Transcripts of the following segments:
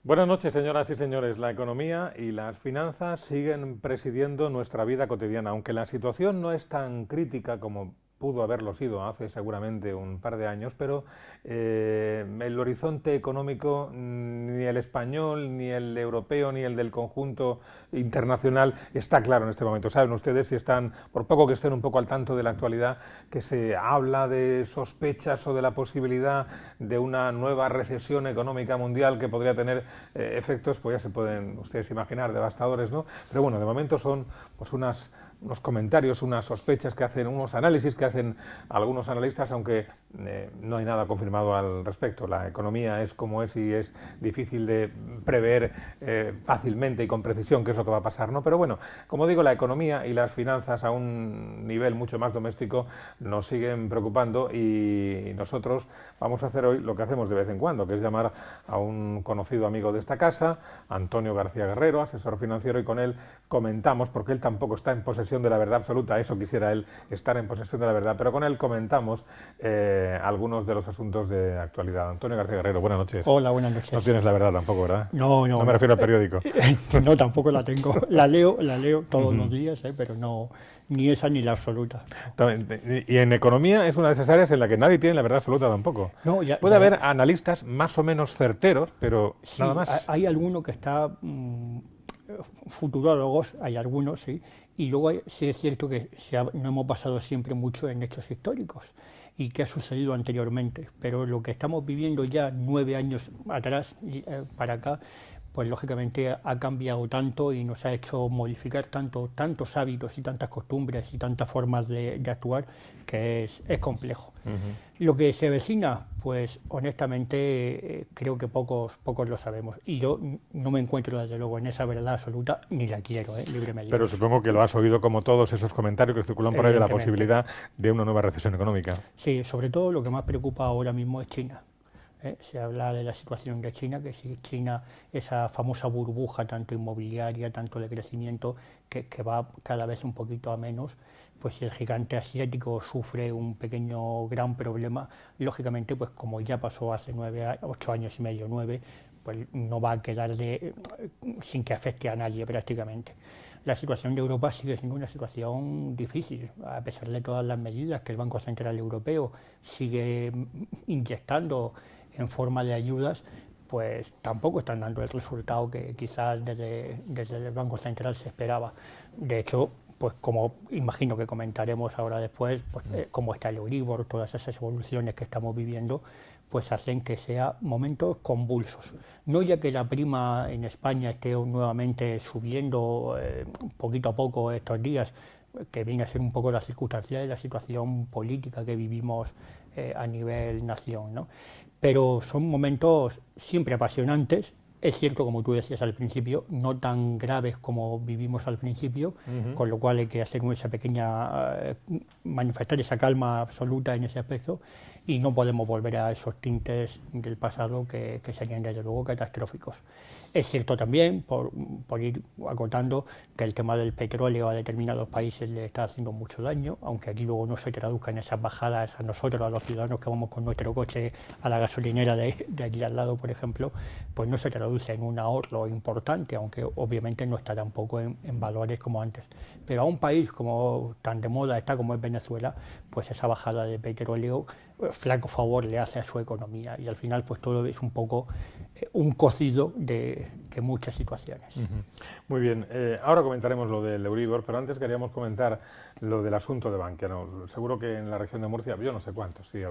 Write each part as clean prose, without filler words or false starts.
Buenas noches, señoras y señores. La economía y las finanzas siguen presidiendo nuestra vida cotidiana, aunque la situación no es tan crítica como pudo haberlo sido hace seguramente un par de años, pero el horizonte económico, ni el español, ni el europeo, ni el del conjunto internacional está claro en este momento. Saben ustedes, si están, por poco que estén un poco al tanto de la actualidad, que se habla de sospechas o de la posibilidad de una nueva recesión económica mundial que podría tener efectos, pues ya se pueden ustedes imaginar, devastadores, ¿no? Pero bueno, de momento son pues unos comentarios, unas sospechas que hacen, unos análisis que hacen algunos analistas, aunque no hay nada confirmado al respecto. La economía es como es y es difícil de prever fácilmente y con precisión qué es lo que va a pasar, ¿no? Pero bueno, como digo, la economía y las finanzas a un nivel mucho más doméstico nos siguen preocupando y nosotros vamos a hacer hoy lo que hacemos de vez en cuando, que es llamar a un conocido amigo de esta casa, Antonio García Guerrero, asesor financiero, y con él comentamos, porque él tampoco está en posesión de la verdad absoluta, eso quisiera él, estar en posesión de la verdad, pero con él comentamos algunos de los asuntos de actualidad. Antonio García Guerrero, buenas noches. Hola, buenas No noches. tienes la verdad tampoco, ¿verdad? No, No no, me no. refiero al periódico. No, tampoco la tengo. La leo todos los días, pero no, ni esa ni la absoluta. Y en economía es una de esas áreas en la que nadie tiene la verdad absoluta tampoco. No, Puede haber analistas más o menos certeros, pero nada sí, más. hay alguno que está, futurólogos, hay algunos, sí, y luego sí es cierto que no hemos basado siempre mucho en hechos históricos y qué ha sucedido anteriormente, pero lo que estamos viviendo ya 9 años atrás para acá, pues lógicamente ha cambiado tanto y nos ha hecho modificar tantos hábitos y tantas costumbres y tantas formas de actuar que es complejo. Lo que se avecina, pues honestamente creo que pocos lo sabemos. Y yo no me encuentro desde luego en esa verdad absoluta, ni la quiero, libre me Pero supongo que lo has oído como todos esos comentarios que circulan por ahí de la evidentemente. posibilidad de una nueva recesión económica. Sí, sobre todo lo que más preocupa ahora mismo es China. Se habla de la situación de China, que si China, esa famosa burbuja tanto inmobiliaria, tanto de crecimiento, que va cada vez un poquito a menos, pues si el gigante asiático sufre un pequeño gran problema, lógicamente, pues como ya pasó hace 8 años y medio, 9, pues no va a quedar sin que afecte a nadie prácticamente. La situación de Europa sigue siendo una situación difícil, a pesar de todas las medidas que el Banco Central Europeo sigue inyectando en forma de ayudas, pues tampoco están dando el resultado que quizás desde el Banco Central se esperaba. De hecho, pues como imagino que comentaremos ahora después, pues cómo está el Euribor, todas esas evoluciones que estamos viviendo, pues hacen que sea momentos convulsos. No ya que la prima en España esté nuevamente subiendo poquito a poco estos días, que viene a ser un poco la circunstancia de la situación política que vivimos a nivel nación, ¿no? Pero son momentos siempre apasionantes. Es cierto, como tú decías al principio, no tan graves como vivimos al principio, con lo cual hay que hacer esa pequeña, manifestar esa calma absoluta en ese aspecto y no podemos volver a esos tintes del pasado que serían desde luego catastróficos. Es cierto también, por ir acotando, que el tema del petróleo a determinados países le está haciendo mucho daño, aunque aquí luego no se traduzca en esas bajadas a nosotros, a los ciudadanos que vamos con nuestro coche a la gasolinera de aquí al lado, por ejemplo, pues no se traduce en un ahorro importante, aunque obviamente no está tampoco en valores como antes. Pero a un país como tan de moda está como es Venezuela, pues esa bajada de petróleo flaco favor le hace a su economía y al final pues todo es un poco un cocido de muchas situaciones. Muy bien, ahora comentaremos lo del Euribor, pero antes queríamos comentar lo del asunto de Bankia. ¿No? Seguro que en la región de Murcia, yo no sé cuántos, si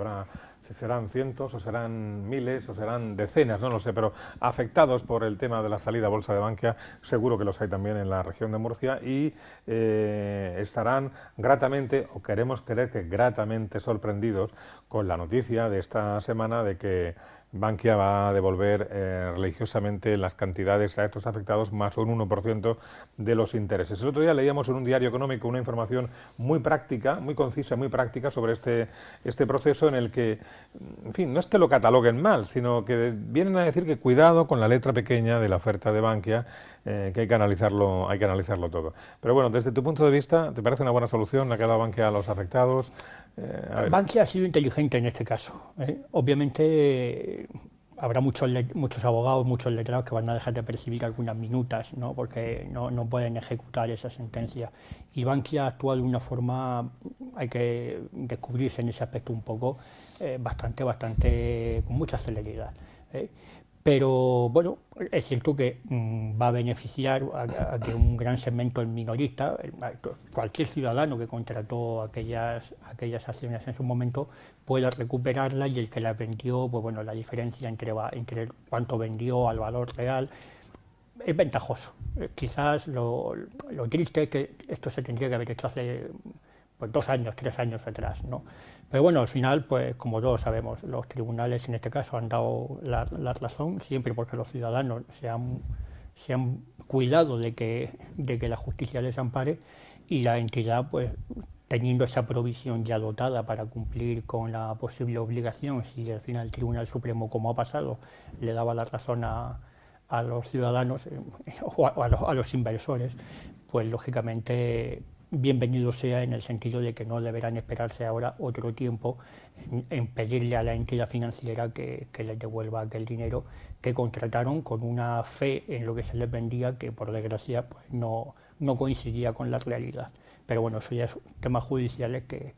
serán cientos o serán miles o serán decenas, no lo sé, pero afectados por el tema de la salida a bolsa de Bankia, seguro que los hay también en la región de Murcia y estarán gratamente, o queremos creer que gratamente sorprendidos con la noticia de esta semana de que Bankia va a devolver religiosamente las cantidades a estos afectados más un 1% de los intereses. El otro día leíamos en un diario económico una información muy práctica, muy concisa, muy práctica sobre este proceso en el que, en fin, no es que lo cataloguen mal, sino que vienen a decir que cuidado con la letra pequeña de la oferta de Bankia, que hay que analizarlo todo. Pero bueno, desde tu punto de vista, ¿te parece una buena solución la que ha dado Bankia a los afectados? Bankia ha sido inteligente en este caso. Obviamente habrá muchos abogados, muchos letrados que van a dejar de percibir algunas minutas, ¿no? Porque no pueden ejecutar esa sentencia. Y Bankia actúa de una forma, hay que descubrirse en ese aspecto un poco, con mucha celeridad. Pero bueno, es cierto que va a beneficiar a que un gran segmento minorista, cualquier ciudadano que contrató aquellas acciones en su momento, pueda recuperarlas, y el que las vendió, pues bueno, la diferencia entre cuánto vendió al valor real es ventajoso. Quizás lo triste es que esto se tendría que haber hecho hace pues 2 años, 3 años atrás, ¿no? Pero bueno, al final, pues como todos sabemos, los tribunales en este caso han dado la razón, siempre porque los ciudadanos se han cuidado de que la justicia les ampare, y la entidad, pues teniendo esa provisión ya dotada para cumplir con la posible obligación, si al final el Tribunal Supremo, como ha pasado, le daba la razón a los ciudadanos o a los inversores, pues lógicamente bienvenido sea, en el sentido de que no deberán esperarse ahora otro tiempo en pedirle a la entidad financiera que les devuelva aquel dinero que contrataron con una fe en lo que se les vendía que, por desgracia, pues no coincidía con la realidad. Pero bueno, eso ya es temas judiciales que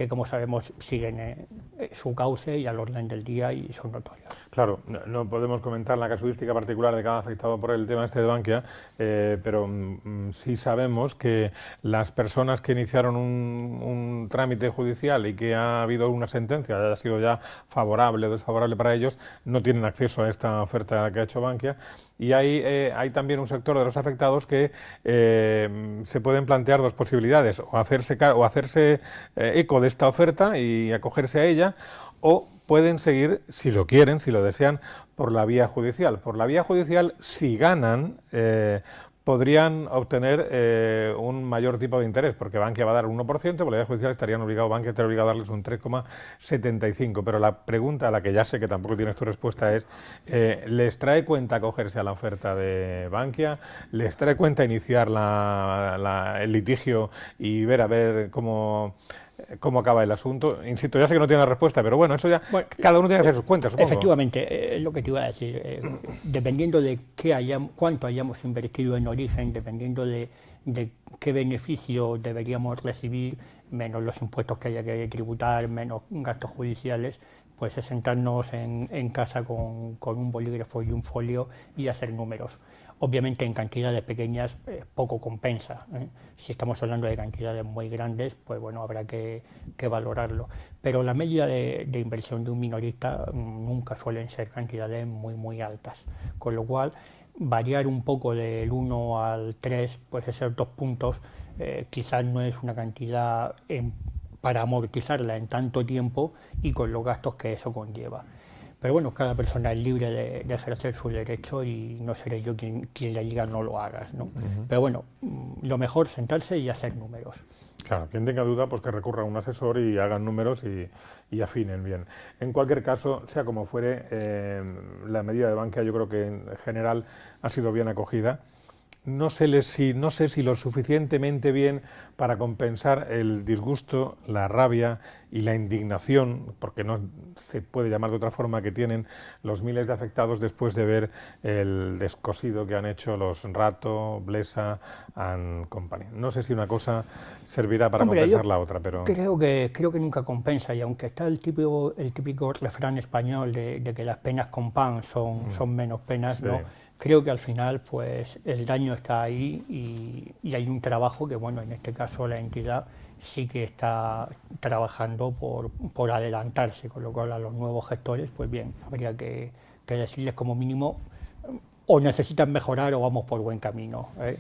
como sabemos siguen su cauce y al orden del día, y son notorios. Claro, no podemos comentar la casuística particular de cada afectado por el tema este de Bankia, pero sí sabemos que las personas que iniciaron un trámite judicial y que ha habido una sentencia, haya sido ya favorable o desfavorable para ellos, no tienen acceso a esta oferta que ha hecho Bankia. Y hay también un sector de los afectados que se pueden plantear dos posibilidades: o hacerse eco de esta oferta y acogerse a ella, o pueden seguir, si lo quieren, si lo desean, por la vía judicial. Por la vía judicial, si ganan, podrían obtener un mayor tipo de interés, porque Bankia va a dar un 1%, por la vía judicial Bankia estaría obligado a darles un 3,75%. Pero la pregunta, a la que ya sé que tampoco tienes tu respuesta, es: ¿les trae cuenta acogerse a la oferta de Bankia? ¿Les trae cuenta iniciar el litigio y ver a ver cómo acaba el asunto? Insisto, ya sé que no tiene la respuesta, pero bueno, eso ya cada uno tiene que hacer sus cuentas, supongo. Efectivamente, es lo que te iba a decir. Dependiendo de cuánto hayamos invertido en origen, dependiendo de qué beneficio deberíamos recibir, menos los impuestos que haya que tributar, menos gastos judiciales, pues es sentarnos en casa con un bolígrafo y un folio y hacer números. Obviamente en cantidades pequeñas poco compensa, ¿eh? Si estamos hablando de cantidades muy grandes, pues bueno, habrá que valorarlo. Pero la media de inversión de un minorista nunca suelen ser cantidades muy altas, con lo cual variar un poco del 1 al 3, pues esos 2 puntos quizás no es una cantidad para amortizarla en tanto tiempo y con los gastos que eso conlleva. Pero bueno, cada persona es libre de ejercer su derecho, y no seré yo quien le diga no lo hagas, ¿no? Pero bueno, lo mejor es sentarse y hacer números. Claro, quien tenga duda, pues que recurra a un asesor y hagan números y afinen bien. En cualquier caso, sea como fuere, la medida de Bankia yo creo que en general ha sido bien acogida. No sé si lo suficientemente bien para compensar el disgusto, la rabia y la indignación, porque no se puede llamar de otra forma, que tienen los miles de afectados después de ver el descosido que han hecho los Rato, Blesa and Company. No sé si una cosa servirá para compensar la otra, pero creo que nunca compensa, y aunque está el típico refrán español de que las penas con pan son menos penas, sí, ¿no? Creo que al final, pues el daño está ahí, y hay un trabajo que, bueno, en este caso la entidad sí que está trabajando por adelantarse, con lo cual a los nuevos gestores, pues bien, habría que decirles como mínimo o necesitan mejorar o vamos por buen camino, ¿eh?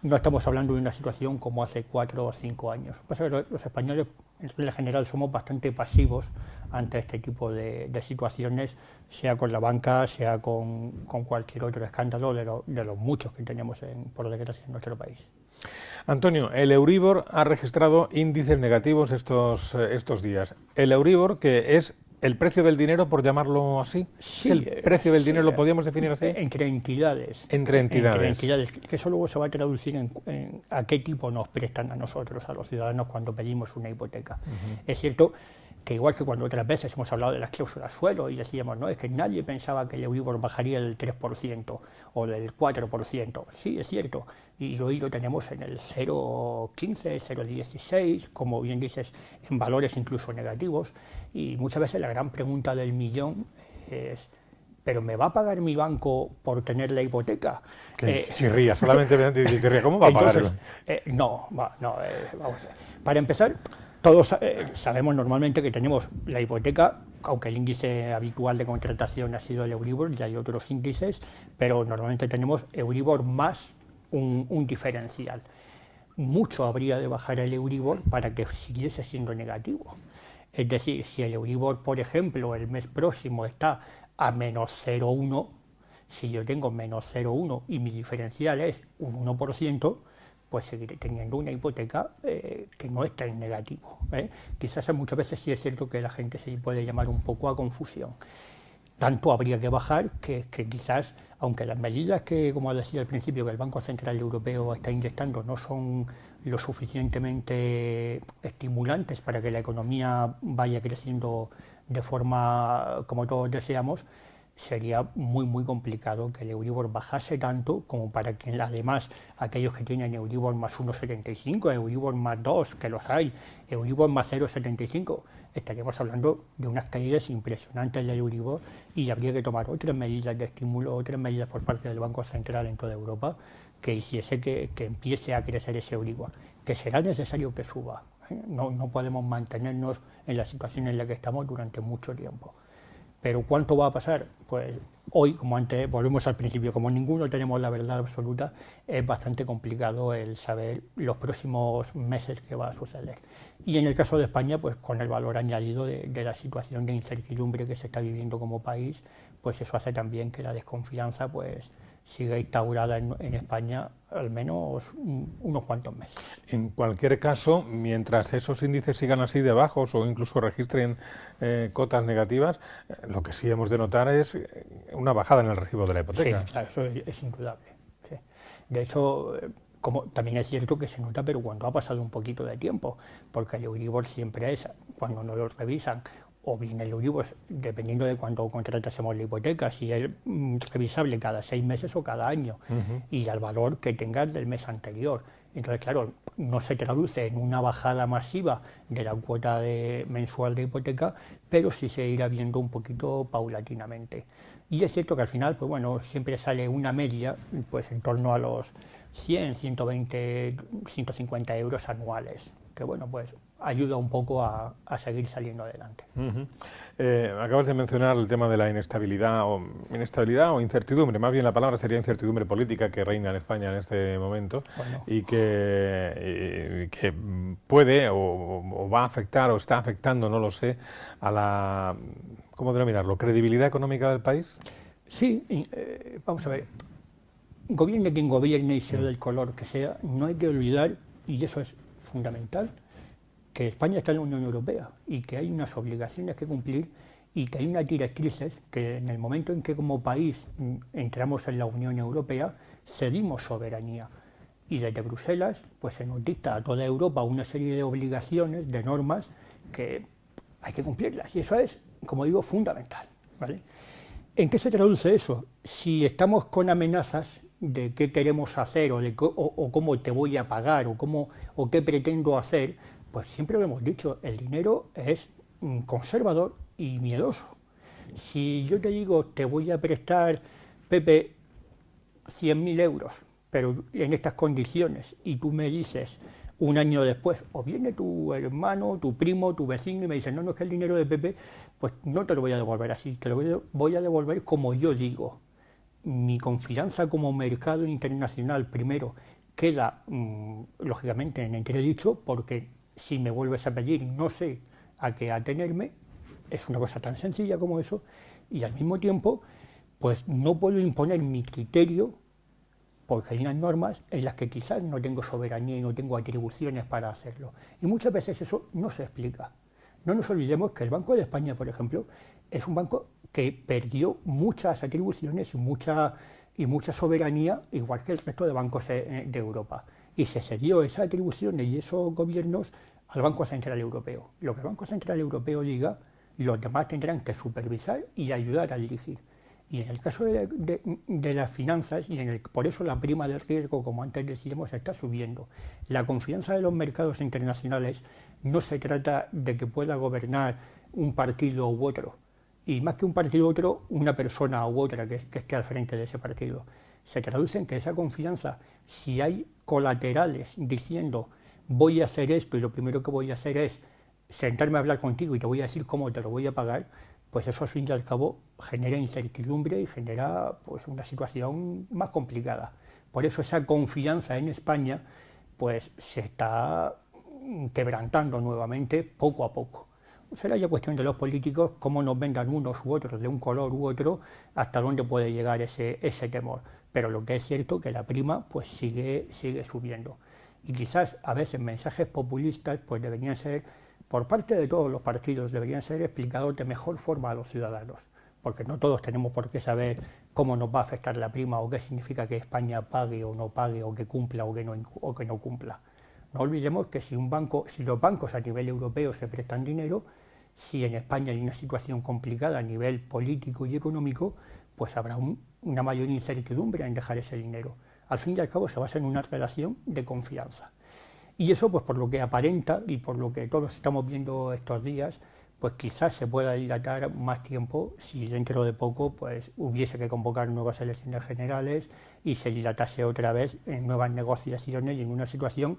No estamos hablando de una situación como hace 4 o 5 años. Pasa que los españoles en general somos bastante pasivos ante este tipo de situaciones, sea con la banca, sea con cualquier otro escándalo de los muchos que tenemos, por desgracia, en nuestro país. Antonio, el Euribor ha registrado índices negativos estos días. El Euribor, que es ¿El precio del dinero, por llamarlo así? Sí, ¿El precio del dinero lo podríamos definir así? Entre entidades. Entre entidades. Entre entidades, que eso luego se va a traducir en a qué tipo nos prestan a nosotros, a los ciudadanos, cuando pedimos una hipoteca. Es cierto que igual que cuando otras veces hemos hablado de las cláusulas suelo y decíamos, no, es que nadie pensaba que el Euribor bajaría del 3% o del 4%. Sí, es cierto, y hoy lo tenemos en el 0,15, 0,16, como bien dices, en valores incluso negativos, y muchas veces la gran pregunta del millón es: ¿pero me va a pagar mi banco por tener la hipoteca? Que chirría, solamente chirría. ¿Cómo va a pagar? Entonces, vamos a ver. Para empezar, todos sabemos normalmente que tenemos la hipoteca, aunque el índice habitual de contratación ha sido el Euribor, y hay otros índices, pero normalmente tenemos Euribor más un diferencial. Mucho habría de bajar el Euribor para que siguiese siendo negativo. Es decir, si el Euribor, por ejemplo, el mes próximo está a menos 0,1, si yo tengo menos 0,1 y mi diferencial es un 1%, pues seguiré teniendo una hipoteca que no está en negativo. Quizás muchas veces sí es cierto que la gente se puede llamar un poco a confusión. Tanto habría que bajar que quizás, aunque las medidas que, como decía al principio, que el Banco Central Europeo está inyectando no son lo suficientemente estimulantes para que la economía vaya creciendo de forma como todos deseamos, sería muy complicado que el Euribor bajase tanto como para que además aquellos que tienen Euribor más 1,75, Euribor más 2, que los hay, Euribor más 0,75, estaríamos hablando de unas caídas impresionantes del Euribor, y habría que tomar otras medidas de estímulo, otras medidas por parte del Banco Central en toda Europa que hiciese que empiece a crecer ese Euribor, que será necesario que suba. No podemos mantenernos en la situación en la que estamos durante mucho tiempo. Pero ¿cuánto va a pasar? Pues hoy, como antes, volvemos al principio, como ninguno tenemos la verdad absoluta, es bastante complicado el saber los próximos meses qué va a suceder. Y en el caso de España, pues con el valor añadido de la situación de incertidumbre que se está viviendo como país, pues eso hace también que la desconfianza pues siga instaurada en España al menos unos cuantos meses. En cualquier caso, mientras esos índices sigan así de bajos o incluso registren cotas negativas, lo que sí hemos de notar es una bajada en el recibo de la hipoteca. Sí, claro, eso es indudable. Sí. De hecho, como también es cierto que se nota, pero cuando ha pasado un poquito de tiempo, porque el Euribor siempre es, cuando no lo revisan, o bien el Euribor, dependiendo de cuándo contratásemos la hipoteca, si es revisable cada 6 meses o cada año, y al valor que tenga del mes anterior. Entonces, claro, no se traduce en una bajada masiva de la cuota mensual de hipoteca, pero sí se irá viendo un poquito paulatinamente. Y es cierto que al final, pues bueno, siempre sale una media, pues en torno a los 100, 120, 150 euros anuales, que bueno, pues ayuda un poco a seguir saliendo adelante. Acabas de mencionar el tema de la inestabilidad o incertidumbre, más bien la palabra sería incertidumbre política que reina en España en este momento, bueno, y que puede o va a afectar o está afectando, no lo sé, a la, ¿cómo denominarlo?, credibilidad económica del país. Sí, vamos a ver, gobierne quien gobierne y sea del color que sea, no hay que olvidar, y eso es fundamental, que España está en la Unión Europea y que hay unas obligaciones que cumplir y que hay unas directrices que en el momento en que como país entramos en la Unión Europea cedimos soberanía, y desde Bruselas pues se nos dicta a toda Europa una serie de obligaciones, de normas que hay que cumplirlas, y eso es, como digo, fundamental, ¿vale? ¿En qué se traduce eso? Si estamos con amenazas de qué queremos hacer o cómo te voy a pagar o qué pretendo hacer, pues siempre lo hemos dicho, el dinero es conservador y miedoso. Si yo te digo, te voy a prestar, Pepe, 100.000 euros, pero en estas condiciones, y tú me dices un año después, o viene tu hermano, tu primo, tu vecino y me dice, no, es que el dinero de Pepe, pues no te lo voy a devolver así, te lo voy a devolver como yo digo. Mi confianza como mercado internacional, primero, queda lógicamente en entredicho, porque si me vuelves a pedir no sé a qué atenerme, es una cosa tan sencilla como eso, y al mismo tiempo, pues no puedo imponer mi criterio, porque hay unas normas en las que quizás no tengo soberanía y no tengo atribuciones para hacerlo. Y muchas veces eso no se explica. No nos olvidemos que el Banco de España, por ejemplo, es un banco que perdió muchas atribuciones y mucha soberanía, igual que el resto de bancos de Europa. Y se cedió esas atribuciones y esos gobiernos al Banco Central Europeo. Lo que el Banco Central Europeo diga, los demás tendrán que supervisar y ayudar a dirigir. Y en el caso de las finanzas, por eso la prima de riesgo, como antes decíamos, está subiendo. La confianza de los mercados internacionales no se trata de que pueda gobernar un partido u otro, y más que un partido u otro, una persona u otra que esté al frente de ese partido. Se traduce en que esa confianza, si hay colaterales diciendo voy a hacer esto y lo primero que voy a hacer es sentarme a hablar contigo y te voy a decir cómo te lo voy a pagar, pues eso al fin y al cabo genera incertidumbre y genera pues una situación más complicada. Por eso esa confianza en España pues se está quebrantando nuevamente poco a poco. Será ya cuestión de los políticos cómo nos vendan unos u otros de un color u otro, hasta dónde puede llegar ese temor. Pero lo que es cierto es que la prima pues sigue subiendo. Y quizás a veces mensajes populistas pues deberían ser, por parte de todos los partidos, deberían ser explicados de mejor forma a los ciudadanos, porque no todos tenemos por qué saber cómo nos va a afectar la prima o qué significa que España pague o no pague, o que cumpla o que no cumpla. No olvidemos que si los bancos a nivel europeo se prestan dinero, si en España hay una situación complicada a nivel político y económico, pues habrá una mayor incertidumbre en dejar ese dinero. Al fin y al cabo se basa en una relación de confianza. Y eso, pues por lo que aparenta y por lo que todos estamos viendo estos días, pues quizás se pueda dilatar más tiempo si dentro de poco pues hubiese que convocar nuevas elecciones generales y se dilatase otra vez en nuevas negociaciones y en una situación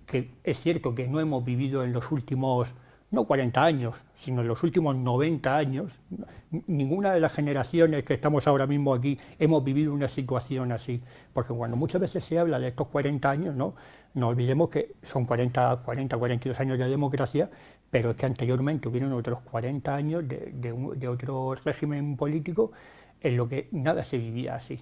que es cierto que no hemos vivido en los últimos, no 40 años, sino en los últimos 90 años. Ninguna de las generaciones que estamos ahora mismo aquí hemos vivido una situación así, porque cuando muchas veces se habla de estos 40 años, no olvidemos que son 42 años de democracia, pero es que anteriormente hubieron otros 40 años de otro régimen político en lo que nada se vivía así.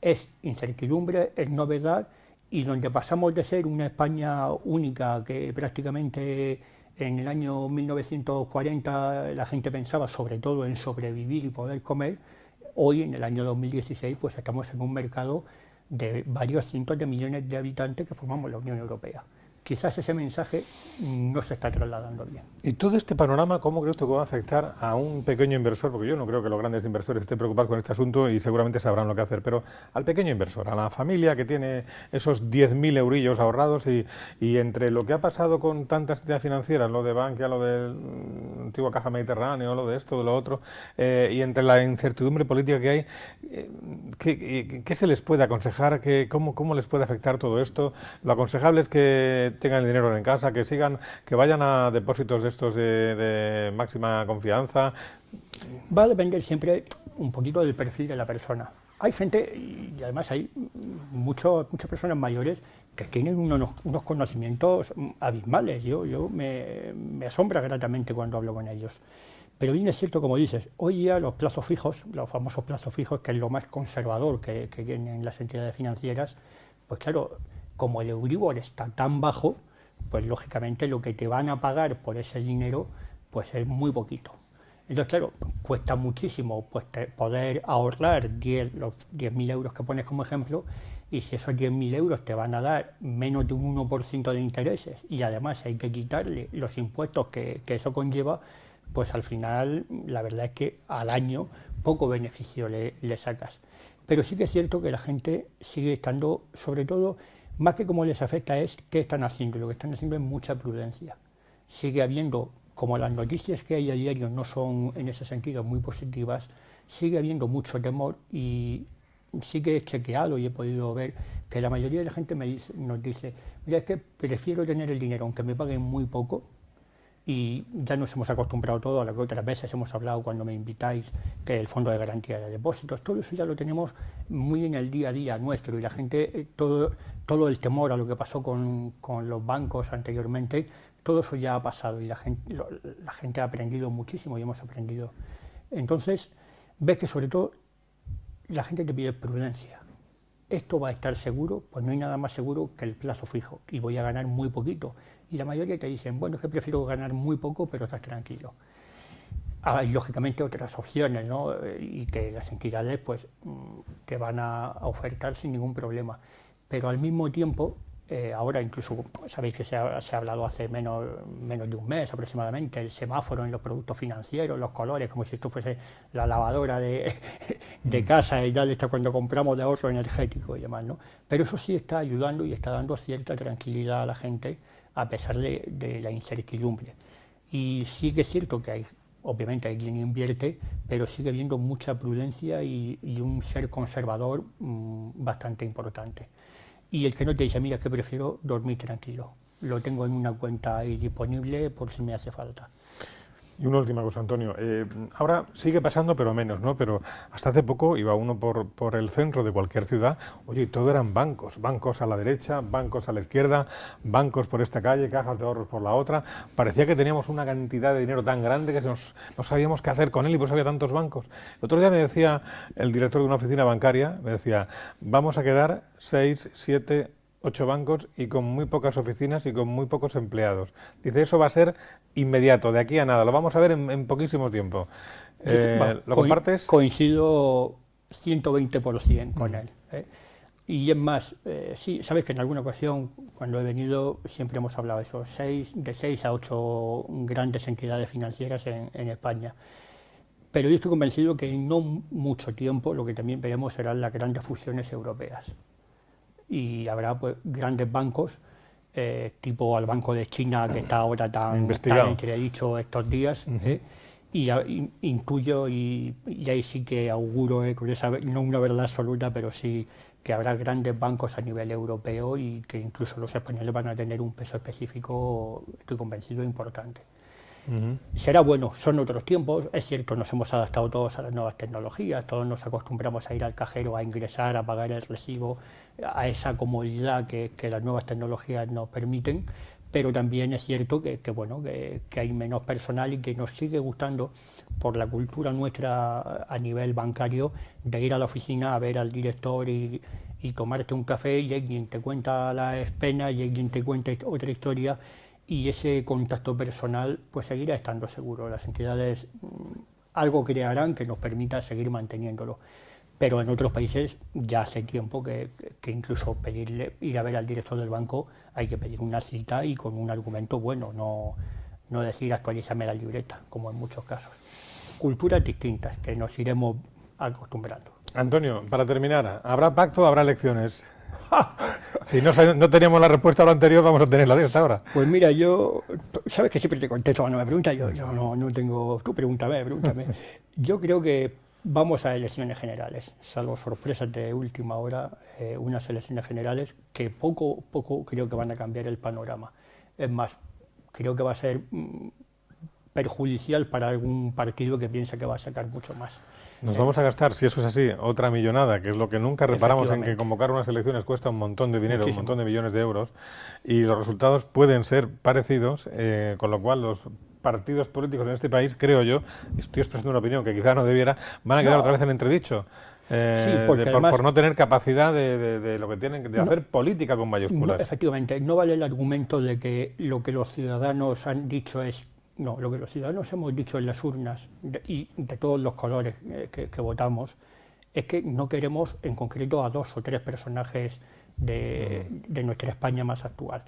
Es incertidumbre, es novedad, y donde pasamos de ser una España única que prácticamente en el año 1940 la gente pensaba sobre todo en sobrevivir y poder comer, hoy en el año 2016 pues estamos en un mercado de varios cientos de millones de habitantes que formamos la Unión Europea. Quizás ese mensaje no se está trasladando bien. ¿Y todo este panorama cómo crees tú que va a afectar a un pequeño inversor? Porque yo no creo que los grandes inversores estén preocupados con este asunto y seguramente sabrán lo que hacer, pero al pequeño inversor, a la familia que tiene esos 10.000 eurillos ahorrados y entre lo que ha pasado con tantas entidades financieras, lo de Bankia, lo de antigua Caja Mediterráneo, lo de esto, de lo otro, y entre la incertidumbre política que hay, ¿qué se les puede aconsejar? ¿Cómo les puede afectar todo esto? Lo aconsejable es que tengan el dinero en casa, que vayan a depósitos de estos de máxima confianza. Va a depender siempre un poquito del perfil de la persona. Hay gente, y además hay muchas personas mayores que tienen unos conocimientos abismales. Yo me asombra gratamente cuando hablo con ellos. Pero bien es cierto, como dices, hoy ya los plazos fijos, los famosos plazos fijos, que es lo más conservador que tienen las entidades financieras, pues claro, como el Euribor está tan bajo, pues lógicamente lo que te van a pagar por ese dinero pues es muy poquito. Entonces, claro, cuesta muchísimo pues, poder ahorrar los 10.000 euros que pones como ejemplo, y si esos 10.000 euros te van a dar menos de un 1% de intereses y además hay que quitarle los impuestos que eso conlleva, pues al final la verdad es que al año poco beneficio le sacas. Pero sí que es cierto que la gente sigue estando, sobre todo, más que cómo les afecta es qué están haciendo. Lo que están haciendo es mucha prudencia. Sigue habiendo, como las noticias que hay a diario no son en ese sentido muy positivas, sigue habiendo mucho temor, y sí que he chequeado y he podido ver que la mayoría de la gente nos dice, mira, es que prefiero tener el dinero aunque me paguen muy poco. Y ya nos hemos acostumbrado todo a lo que otras veces hemos hablado cuando me invitáis, que el fondo de garantía de depósitos, todo eso ya lo tenemos muy en el día a día nuestro, y la gente, todo el temor a lo que pasó con los bancos anteriormente, todo eso ya ha pasado, y la gente ha aprendido muchísimo y hemos aprendido. Entonces, ves que sobre todo la gente te pide prudencia. ¿esto va a estar seguro? Pues no hay nada más seguro que el plazo fijo y voy a ganar muy poquito. Y la mayoría te dicen, bueno, es que prefiero ganar muy poco, pero estás tranquilo. Hay lógicamente otras opciones, ¿no? Y que las entidades pues te van a ofertar sin ningún problema. Pero al mismo tiempo, ahora incluso sabéis que se ha hablado hace menos de un mes aproximadamente, el semáforo en los productos financieros, los colores, como si esto fuese la lavadora de casa y tal, está cuando compramos de ahorro energético y demás, ¿no? Pero eso sí está ayudando y está dando cierta tranquilidad a la gente a pesar de la incertidumbre. Y sí que es cierto que obviamente hay quien invierte, pero sigue habiendo mucha prudencia y un ser conservador bastante importante. Y el que no te dice, mira, que prefiero dormir tranquilo, lo tengo en una cuenta ahí disponible por si me hace falta. Y una última cosa, Antonio. Ahora sigue pasando, pero menos, ¿no? Pero hasta hace poco iba uno por el centro de cualquier ciudad, oye, y todo eran bancos. Bancos a la derecha, bancos a la izquierda, bancos por esta calle, cajas de ahorros por la otra. Parecía que teníamos una cantidad de dinero tan grande que no sabíamos qué hacer con él y por eso había tantos bancos. El otro día me decía el director de una oficina bancaria, me decía, vamos a quedar 6, 7, 8 bancos y con muy pocas oficinas y con muy pocos empleados. Dice, eso va a ser inmediato, de aquí a nada, lo vamos a ver en poquísimo tiempo. ¿Lo compartes? Coincido 120% con él. Y es más, sí, sabes que en alguna ocasión, cuando he venido, siempre hemos hablado de eso, de 6 a 8 grandes entidades financieras en España. Pero yo estoy convencido que en no mucho tiempo lo que también veremos serán las grandes fusiones europeas. Y habrá pues grandes bancos, tipo al Banco de China, que está ahora tan entredicho estos días, y intuyo, y ahí sí que auguro, con esa, no una verdad absoluta, pero sí que habrá grandes bancos a nivel europeo y que incluso los españoles van a tener un peso específico, estoy convencido, importante. Será bueno, son otros tiempos, es cierto, nos hemos adaptado todos a las nuevas tecnologías, todos nos acostumbramos a ir al cajero, a ingresar, a pagar el recibo, a esa comodidad que las nuevas tecnologías nos permiten, pero también es cierto que hay menos personal y que nos sigue gustando, por la cultura nuestra a nivel bancario, de ir a la oficina a ver al director y tomarte un café y alguien te cuenta las penas y alguien te cuenta otra historia. Y ese contacto personal pues seguirá estando seguro. Las entidades algo crearán que nos permita seguir manteniéndolo. Pero en otros países ya hace tiempo que incluso ir a ver al director del banco hay que pedir una cita y con un argumento bueno, no decir actualízame la libreta, como en muchos casos. Culturas distintas que nos iremos acostumbrando. Antonio, para terminar, ¿habrá pacto o habrá elecciones? Si no teníamos la respuesta a lo anterior, vamos a tenerla de esta hora. Pues mira, yo, sabes que siempre te contesto cuando me preguntas, yo no tengo, tú pregúntame. Yo creo que vamos a elecciones generales, salvo sorpresas de última hora, unas elecciones generales que poco creo que van a cambiar el panorama. Es más, creo que va a ser perjudicial para algún partido que piensa que va a sacar mucho más. Nos vamos a gastar, si eso es así, otra millonada, que es lo que nunca reparamos en que convocar unas elecciones cuesta un montón de dinero, muchísimo. Un montón de millones de euros, y los resultados pueden ser parecidos, con lo cual los partidos políticos en este país, creo yo, estoy expresando una opinión que quizá no debiera, van a quedar otra vez en entredicho. Por no tener capacidad de lo que tienen de hacer política con mayúsculas. No, efectivamente, no vale el argumento de que lo que los ciudadanos han dicho es... No, lo que los ciudadanos hemos dicho en las urnas y de todos los colores que votamos es que no queremos en concreto a 2 o 3 personajes de nuestra España más actual.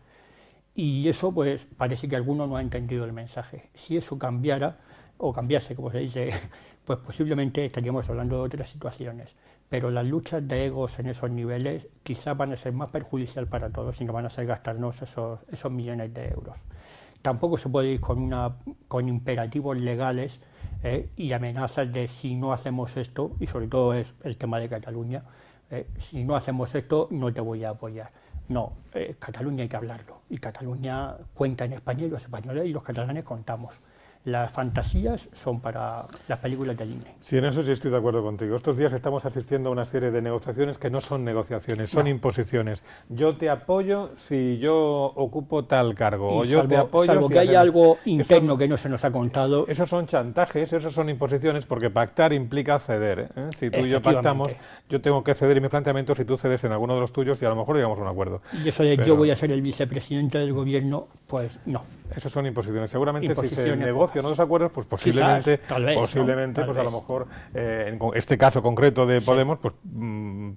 Y eso pues parece que alguno no ha entendido el mensaje. Si eso cambiara, o cambiase, como se dice, pues posiblemente estaríamos hablando de otras situaciones. Pero las luchas de egos en esos niveles quizás van a ser más perjudicial para todos y nos van a hacer gastarnos esos millones de euros. Tampoco se puede ir con imperativos legales y amenazas de si no hacemos esto, y sobre todo es el tema de Cataluña, si no hacemos esto no te voy a apoyar. No, Cataluña hay que hablarlo, y Cataluña cuenta en España y los españoles y los catalanes contamos. Las fantasías son para las películas de Disney. Sí, en eso sí estoy de acuerdo contigo. Estos días estamos asistiendo a una serie de negociaciones que no son negociaciones, son imposiciones. Yo te apoyo si yo ocupo tal cargo, o yo te apoyo salvo si que haya hacemos... algo interno que no se nos ha contado. Esos son chantajes, esos son imposiciones, porque pactar implica ceder. Si tú y yo pactamos, yo tengo que ceder en mis planteamientos si tú cedes en alguno de los tuyos y a lo mejor llegamos a un acuerdo. Y eso de yo voy a ser el vicepresidente del gobierno, pues no. Esos son imposiciones. Seguramente si se Imposiciones, negocian los acuerdos, pues posiblemente, quizás, tal vez, posiblemente, ¿no? pues Tal a lo vez. mejor en este caso concreto de Podemos, pues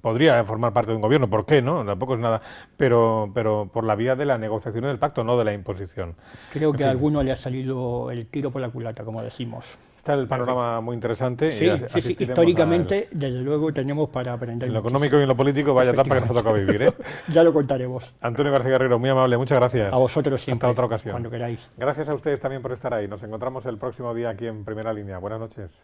podría formar parte de un gobierno. ¿Por qué? No, tampoco es nada. Pero por la vía de la negociación y del pacto, no de la imposición. Creo En que a fin. alguno le ha salido el tiro por la culata, como decimos. Está el panorama muy interesante. Sí, y sí, asistiremos históricamente, desde luego, tenemos para aprender. en lo económico y en lo político, vaya etapa que nos toca vivir. Ya lo contaremos. Antonio García Guerrero, muy amable, muchas gracias. A vosotros siempre. Hasta otra ocasión. Cuando queráis. Gracias a ustedes también por estar ahí. Nos encontramos el próximo día aquí en Primera Línea. Buenas noches.